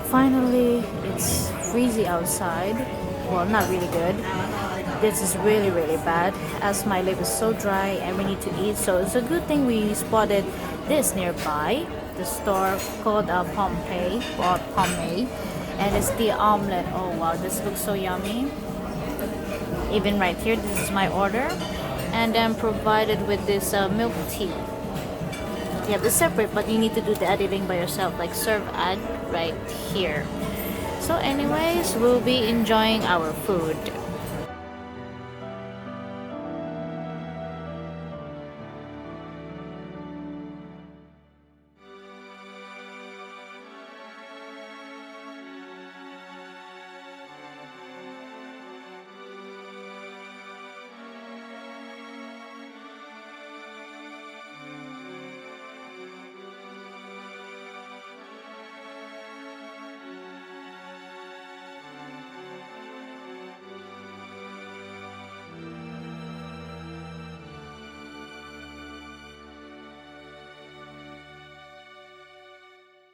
Finally, it's freezing outside. Well, not really good. This is really bad as my lip is so dry and we need to eat. So it's a good thing we spotted this nearby. The store called Pompeii or Pomei, and it's the omelet. Oh wow, this looks so yummy. Even right here, this is my order, and then provided with this milk tea. You have to separate, but you need to do the editing by yourself, like serve ad right here. So anyways, we'll be enjoying our food.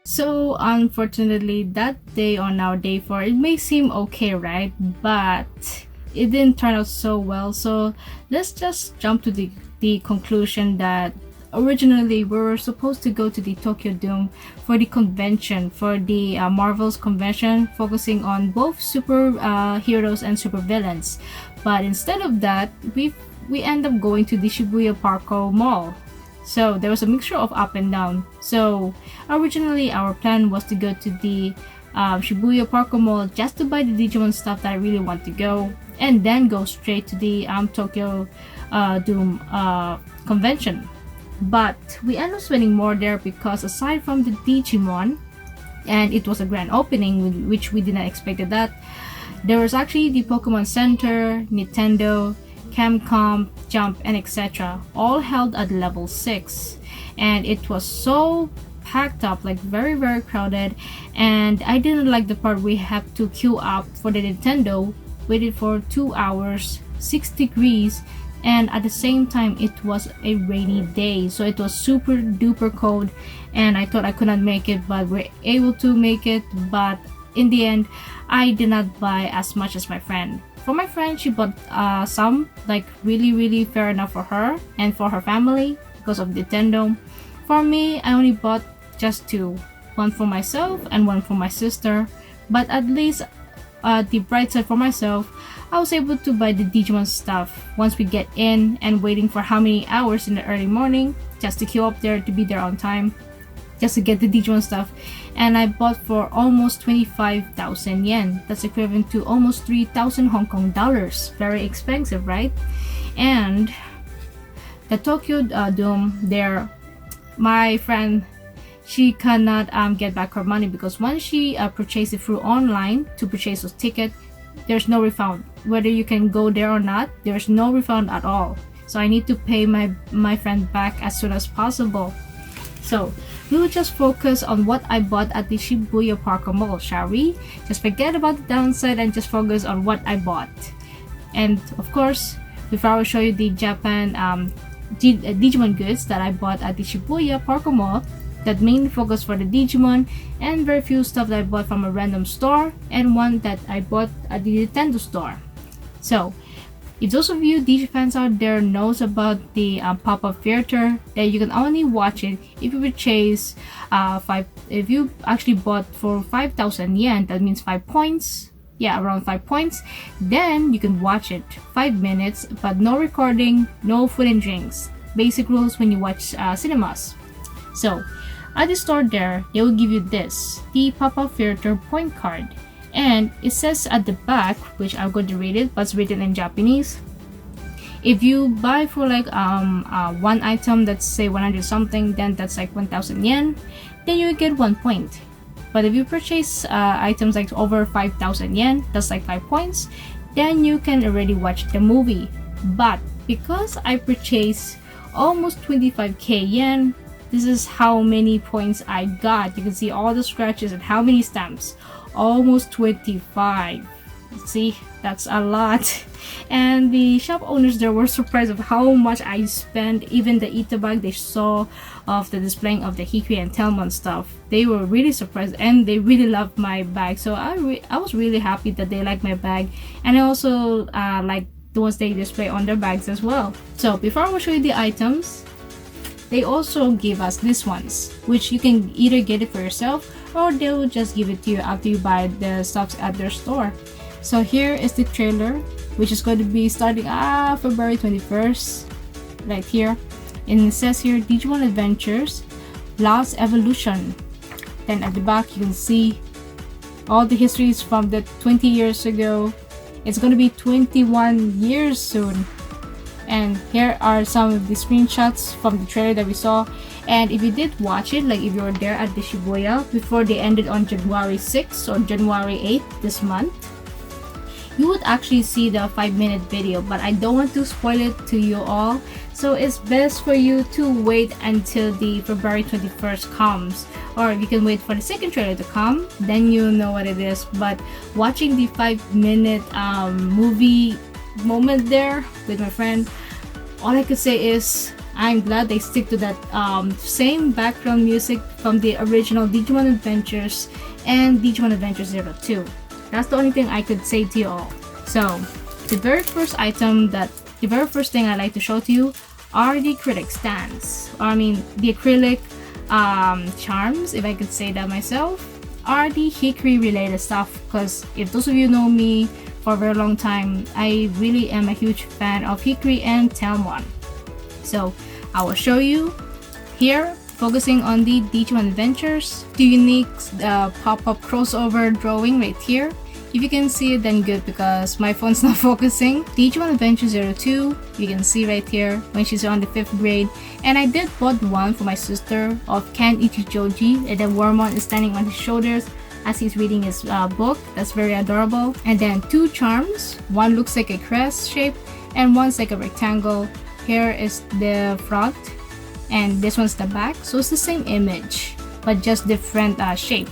So unfortunately, that day on our day 4, it may seem okay, right? But it didn't turn out so well. So let's just jump to the conclusion that originally we were supposed to go to the Tokyo Dome for the convention, for the Marvel's convention, focusing on both super heroes and super villains. But instead of that, we end up going to the Shibuya Parco mall. So there was a mixture of up and down. So originally our plan was to go to the Shibuya Parco Mall just to buy the Digimon stuff that I really want to go, and then go straight to the Tokyo Dome convention. But we ended up spending more there because aside from the Digimon, and it was a grand opening which we did not expect that, there was actually the Pokemon Center, Nintendo, Camcom, Jump, and etc. all held at level 6, and it was so packed up, like very crowded. And I didn't like the part we have to queue up for the Nintendo, waited for 2 hours, 6 degrees, and at the same time it was a rainy day, so it was super duper cold, and I thought I could not make it, but we're able to make it. But in the end, I did not buy as much as my friend. For my friend, she bought some, like really fair enough for her and for her family because of Nintendo. For me, I only bought just 2, one for myself and one for my sister. But at least the bright side for myself, I was able to buy the Digimon stuff once we get in, and waiting for how many hours in the early morning just to queue up there to be there on time just to get the Digimon stuff. And I bought for almost 25,000 yen. That's equivalent to almost 3,000 Hong Kong dollars. Very expensive, right? And the Tokyo Dome there, my friend, she cannot get back her money because once she purchased it through online to purchase those tickets, there's no refund. Whether you can go there or not, there's no refund at all. So I need to pay my friend back as soon as possible. So we will just focus on what I bought at the Shibuya Parco mall, shall we? Just forget about the downside and just focus on what I bought. And of course, before I will show you the Japan Digimon goods that I bought at the Shibuya Parco mall, that mainly focus for the Digimon, and very few stuff that I bought from a random store, and one that I bought at the Nintendo store. So if those of you Digi-fans out there knows about the pop-up theater, that you can only watch it if you purchase if you actually bought for 5,000 yen, that means 5 points. Yeah, around 5 points. Then you can watch it 5 minutes, but no recording, no food and drinks. Basic rules when you watch cinemas. So at the store there, they will give you this, the pop-up theater point card. And it says at the back, which I'm going to read it, but it's written in Japanese. If you buy for like one item that's say 100 something, then that's like 1,000 yen, then you get 1 point. But if you purchase items like over 5,000 yen, that's like 5 points, then you can already watch the movie. But because I purchased almost 25k yen, this is how many points I got. You can see all the scratches and how many stamps. Almost 25. See, that's a lot. And the shop owners there were surprised of how much I spent. Even the Ita bag they saw of the displaying of the Hikri and Telmon stuff, they were really surprised and they really loved my bag. So I was really happy that they liked my bag, and I also like the ones they display on their bags as well. So before I will show you the items, they also give us these ones, which you can either get it for yourself or they will just give it to you after you buy the stuff at their store. So here is the trailer, which is going to be starting February 21st, right here. And it says here, Digimon Adventures, Last Evolution. Then at the back, you can see all the histories from the 20 years ago. It's going to be 21 years soon. And here are some of the screenshots from the trailer that we saw. And if you did watch it, like if you were there at the Shibuya before they ended on January 6th or January 8th this month, you would actually see the 5-minute video, but I don't want to spoil it to you all, so it's best for you to wait until the February 21st comes, or if you can wait for the second trailer to come, then you'll know what it is. But watching the 5-minute movie moment there with my friend, all I could say is I'm glad they stick to that same background music from the original Digimon Adventures and Digimon Adventures 02. That's the only thing I could say to you all. So the very first thing I like to show to you are the acrylic stands. I mean the acrylic charms, if I could say that myself, are the Hikri related stuff, because if those of you know me for a very long time, I really am a huge fan of Hikri and Telmon. So I will show you here, focusing on the Digimon Adventures, the unique pop-up crossover drawing right here. If you can see it, then good, because my phone's not focusing. Digimon Adventure 02, you can see right here when she's on the 5th grade. And I did bought one for my sister of Ken Ichijoji, and then Wormon is standing on his shoulders as he's reading his book. That's very adorable. And then 2 charms. One looks like a crest shape and one's like a rectangle. Here is the front and this one's the back. So it's the same image but just different shape.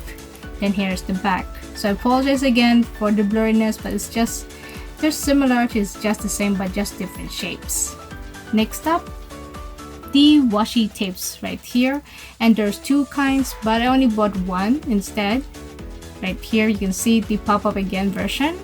Then here's the back. So I apologize again for the blurriness, but it's just, there's similarities, just the same but just different shapes. Next up, the washi tapes right here, and there's 2 kinds, but I only bought one instead. Right here you can see the pop-up again version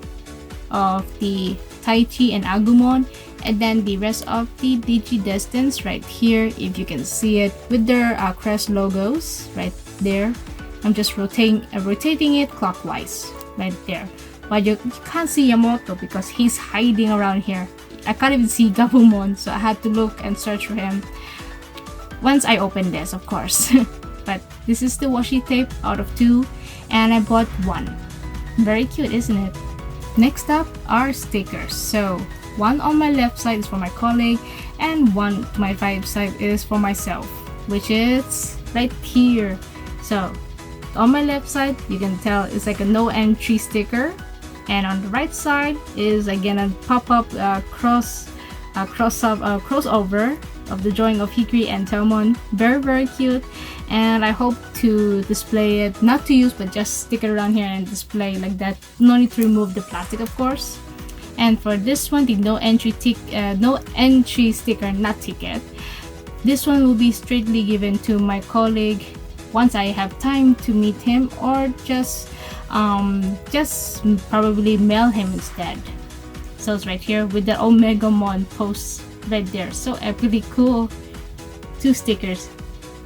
of the Taichi and Agumon, and then the rest of the Digidestins right here, if you can see it, with their crest logos right there. I'm just rotating it clockwise right there. but you can't see Yamamoto because he's hiding around here. I can't even see Gabumon, so I had to look and search for him once I opened this, of course. But this is the washi tape out of 2, and I bought 1. Very cute, isn't it? Next up are stickers. So one on my left side is for my colleague, and one to my right side is for myself, which is right here. So on my left side, you can tell it's like a no entry sticker, and on the right side is again a pop-up crossover of the drawing of Hikari and Telmon. Very cute, and I hope to display it, not to use but just stick it around here and display like that. No need to remove the plastic, of course. And for this one, the no entry sticker, not ticket, this one will be straightly given to my colleague once I have time to meet him, or just probably mail him instead. So it's right here with the Omegamon post right there. So pretty cool. 2 stickers,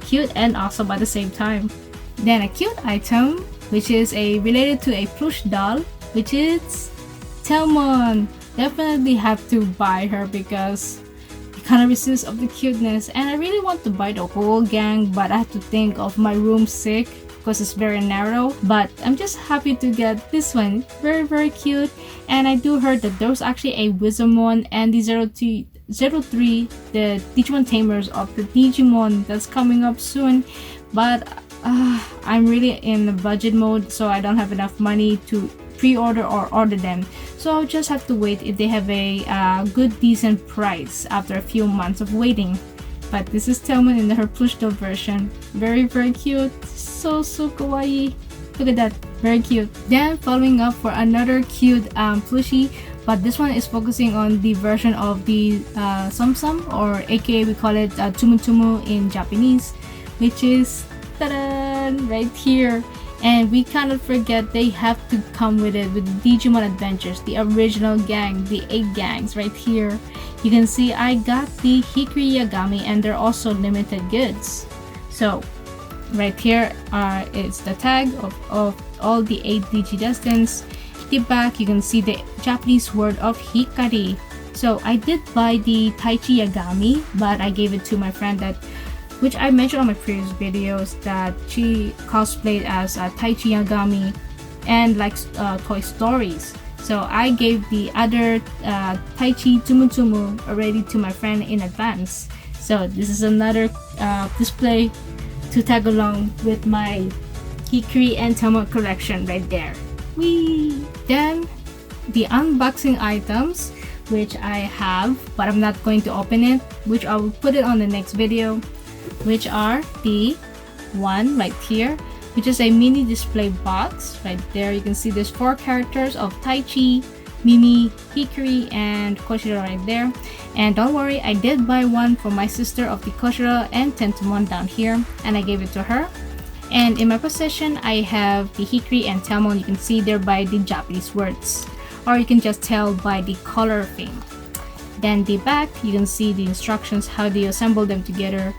cute and awesome at the same time. Then a cute item, which is related to a plush doll, which is Telmon. Definitely have to buy her because I kind of resist of the cuteness, and I really want to buy the whole gang, but I have to think of my room sick because it's very narrow. But I'm just happy to get this one. Very cute. And I do heard that there's actually a Wizamon and the 03, the Digimon Tamers of the Digimon, that's coming up soon. But I'm really in the budget mode, so I don't have enough money to pre-order or order them. So I'll just have to wait if they have a good decent price after a few months of waiting. But this is Telmon in her plush doll version. Very cute. So kawaii. Look at that. Very cute. Then following up for another cute plushie, but this one is focusing on the version of the Sum, or aka we call it Tumu in Japanese, which is right here. And we cannot forget they have to come with it with Digimon Adventures, the original gang, the 8 gangs right here. You can see I got the Hikari Yagami, and they're also limited goods. So right here is the tag of all the 8 Digidestins. The back, you can see the Japanese word of Hikari. So I did buy the Taichi Yagami, but I gave it to my friend, that which I mentioned on my previous videos, that she cosplayed as Taichi Yagami and likes Toy Stories. So I gave the other Taichi Tumu already to my friend in advance. So this is another display to tag along with my Hikari and Telmon collection right there. Whee! Then the unboxing items, which I have, but I'm not going to open it, which I will put it on the next video, which are the one right here, which is a mini display box right there. You can see there's 4 characters of Taichi, Mimi, Hikari, and Koshiro right there. And don't worry, I did buy one for my sister of the Koshiro and Tentomon down here, and I gave it to her. And in my possession, I have the Hikari and Telmon. You can see there by the Japanese words, or you can just tell by the color theme. Then the back, you can see the instructions, how do you assemble them together,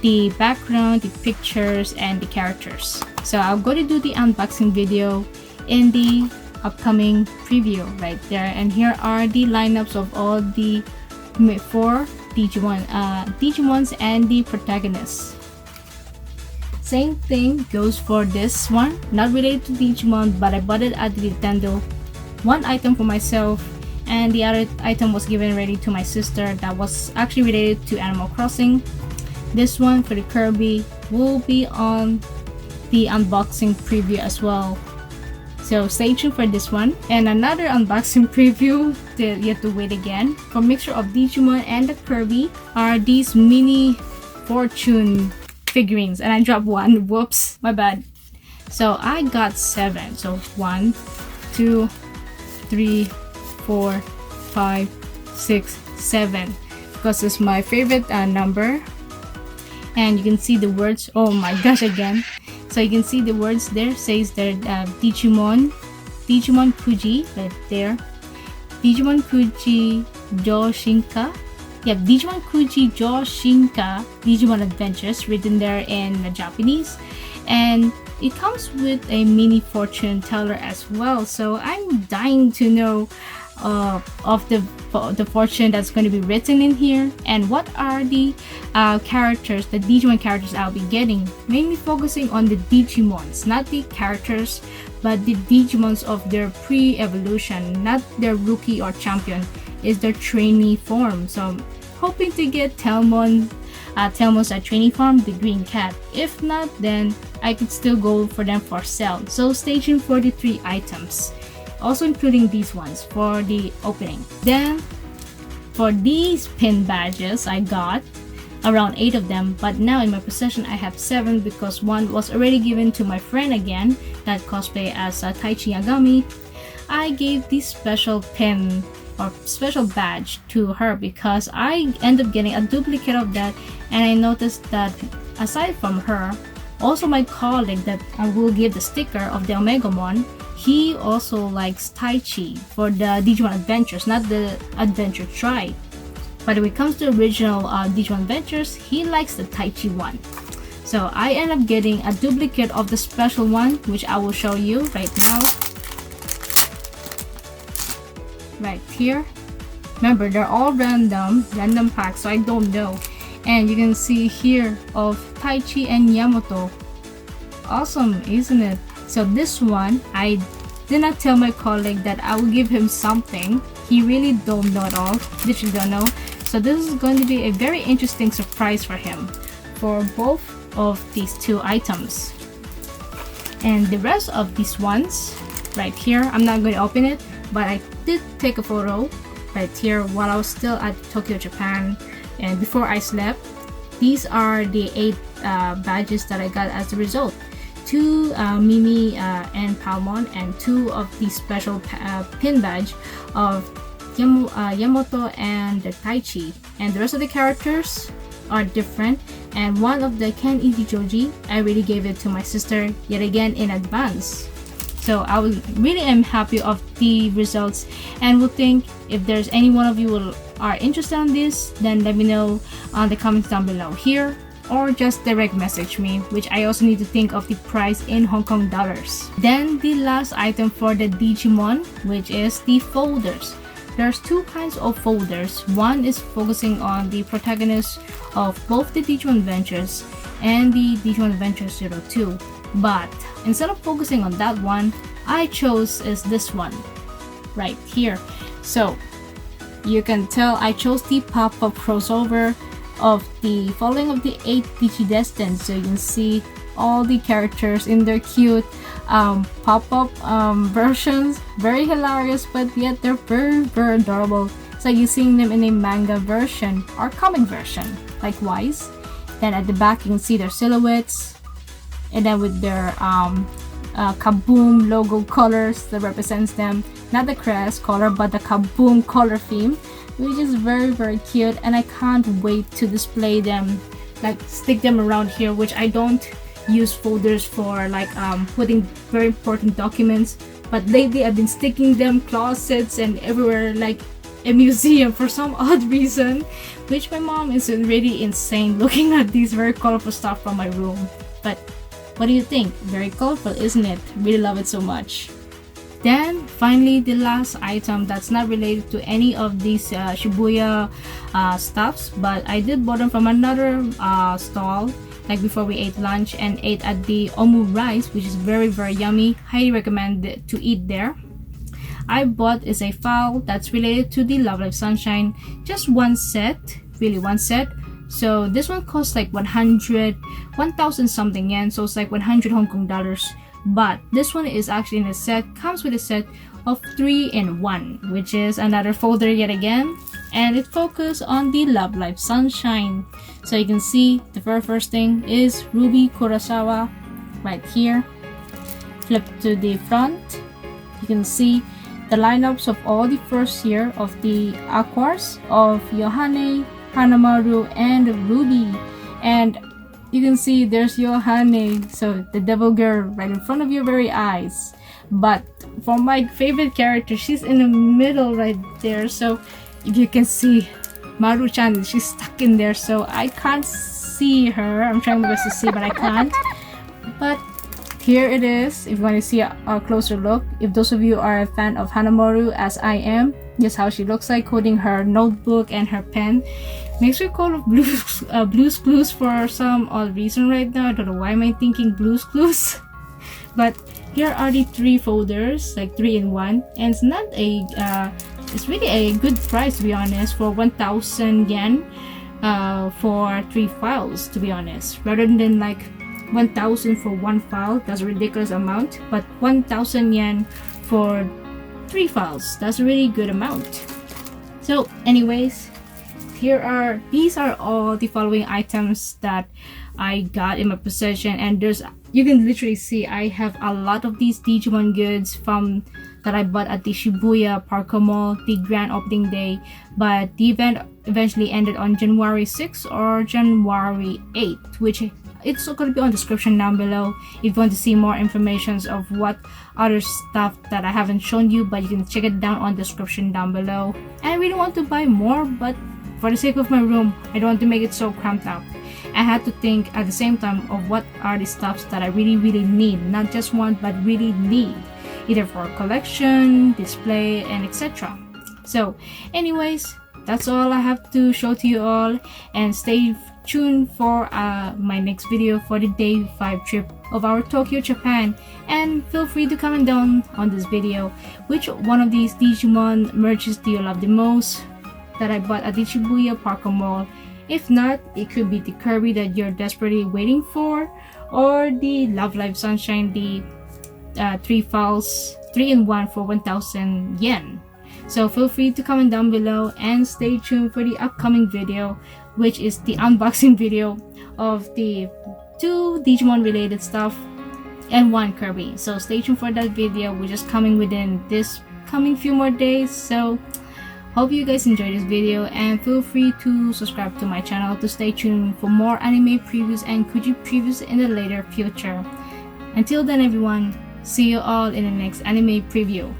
the background, the pictures, and the characters. So I'm going to do the unboxing video in the upcoming preview right there. And here are the lineups of all the 4 Digimons and the protagonists. Same thing goes for this one, not related to Digimon, but I bought it at the Nintendo. One item for myself, and the other item was given ready to my sister that was actually related to Animal Crossing. This one for the Kirby will be on the unboxing preview as well. So stay tuned for this one. And another unboxing preview that you have to wait again. For mixture of Digimon and the Kirby are these mini fortune figurines. And I dropped one. Whoops, my bad. So I got 7. So 1, 2, 3, 4, 5, 6, 7. Because it's my favorite number. And you can see the words, oh my gosh, again. So you can see the words there, says there Digimon Kuji right there. Digimon Kuji Joshinka. Yeah, Digimon Kuji Joshinka Digimon Adventures written there in Japanese. And it comes with a mini fortune teller as well. So I'm dying to know of the fortune that's going to be written in here, and what are the characters, the Digimon characters I'll be getting. Mainly focusing on the Digimons, not the characters, but the Digimons of their pre-evolution, not their rookie or champion, is their trainee form. So hoping to get Telmon's trainee form, the green cat. If not, then I could still go for them for sale. So stay tuned for the 3 items, also including these ones for the opening. Then for these pin badges, I got around 8 of them, but now in my possession I have 7 because one was already given to my friend again that cosplay as Taichi Yagami. I gave this special pin or special badge to her because I ended up getting a duplicate of that, and I noticed that aside from her, also my colleague that I will give the sticker of the Omegamon, he also likes Taichi for the Digimon Adventures, not the Adventure Tri. But when it comes to original Digimon Adventures, he likes the Taichi one. So I end up getting a duplicate of the special one, which I will show you right now. Right here. Remember, they're all random packs, so I don't know. And you can see here of Taichi and Yamato. Awesome, isn't it? So this one, I did not tell my colleague that I will give him something. He really don't know at all. Literally don't know. So this is going to be a very interesting surprise for him for both of these 2 items. And the rest of these ones right here, I'm not going to open it, but I did take a photo right here while I was still at Tokyo, Japan, and before I slept. These are the 8 badges that I got as a result. 2 Mimi and Palmon, and 2 of the special pin badge of Yamato and the Taichi. And the rest of the characters are different, and one of the Ken Ichijoji, I really gave it to my sister yet again in advance. So I really am happy of the results, and will think if there's any one of you are interested in this, then let me know on the comments down below here, or just direct message me, which I also need to think of the price in Hong Kong dollars. Then the last item for the Digimon, which is the folders. There's 2 kinds of folders. One is focusing on the protagonists of both the Digimon Adventures and the Digimon Adventure 02. But instead of focusing on that one, I chose is this one right here. So you can tell I chose the pop-up crossover of the following of the 8 Digidestined. So you can see all the characters in their cute pop-up versions. Very hilarious, but yet they're very adorable. So you're seeing them in a manga version or comic version likewise. Then at the back you can see their silhouettes, and then with their Kaboom logo colors that represents them, not the crest color but the Kaboom color theme, which is very cute, and I can't wait to display them, like stick them around here, which I don't use folders for, like putting very important documents, but lately I've been sticking them closets and everywhere like a museum for some odd reason, which my mom is really insane looking at these very colorful stuff from my room. But what do you think? Very colorful, isn't it? Really love it so much. Then finally, the last item that's not related to any of these Shibuya stuffs, but I did bought them from another stall, like before we ate lunch and ate at the Omu rice, which is very yummy. Highly recommend it to eat there. I bought is a file that's related to the Love Live Sunshine, just one set, really one set. So this one costs like 1,000 something yen, so it's like 100 Hong Kong dollars. But this one is actually in a set, comes with a set of 3 in 1, which is another folder yet again, and it focuses on the Love Live Sunshine. So you can see the very first thing is Ruby Kurosawa right here. Flip to the front, you can see the lineups of all the first year of the Aquars of Yohane, Hanamaru, and Ruby. And you can see there's Yohane, so the devil girl right in front of your very eyes. But for my favorite character, she's in the middle right there. So if you can see Maru-chan, she's stuck in there, so I can't see her. I'm trying my best to see, but I can't. But here it is. If you want to see a closer look, if those of you are a fan of Hanamoru as I am, just how she looks like holding her notebook and her pen. Makes me call of Blue's Clues for some odd reason right now. I don't know why am I thinking Blue's Clues. But here are the 3 folders, like 3 in 1, and it's not a it's really a good price, to be honest, for 1,000 yen for 3 files, to be honest, rather than like 1,000 for 1 file. That's a ridiculous amount, but 1,000 yen for 3 files, that's a really good amount. So anyways, these are all the following items that I got in my possession, and you can literally see I have a lot of these Digimon goods that I bought at the Shibuya Parco Mall, the grand opening day, but the event eventually ended on January 6th or January 8th, which it's going to be on the description down below if you want to see more information of what other stuff that I haven't shown you, but you can check it down on the description down below. And I really want to buy more, but for the sake of my room, I don't want to make it so cramped up. I had to think at the same time of what are the stuffs that I really need, not just want but really need, either for collection, display, and etc. So anyways, that's all I have to show to you all, and stay tuned for my next video for the day 5 trip of our Tokyo, Japan. And feel free to comment down on this video which one of these Digimon merches do you love the most that I bought at the Shibuya Parco Mall. If not, it could be the Kirby that you're desperately waiting for, or the Love Live Sunshine, the 3 files 3 in 1 for 1,000 yen. So feel free to comment down below, and stay tuned for the upcoming video, which is the unboxing video of the 2 Digimon related stuff and 1 Kirby. So stay tuned for that video, which is coming within this coming few more days. So hope you guys enjoyed this video, and feel free to subscribe to my channel to stay tuned for more anime previews and Kuji previews in the later future. Until then everyone, see you all in the next anime preview.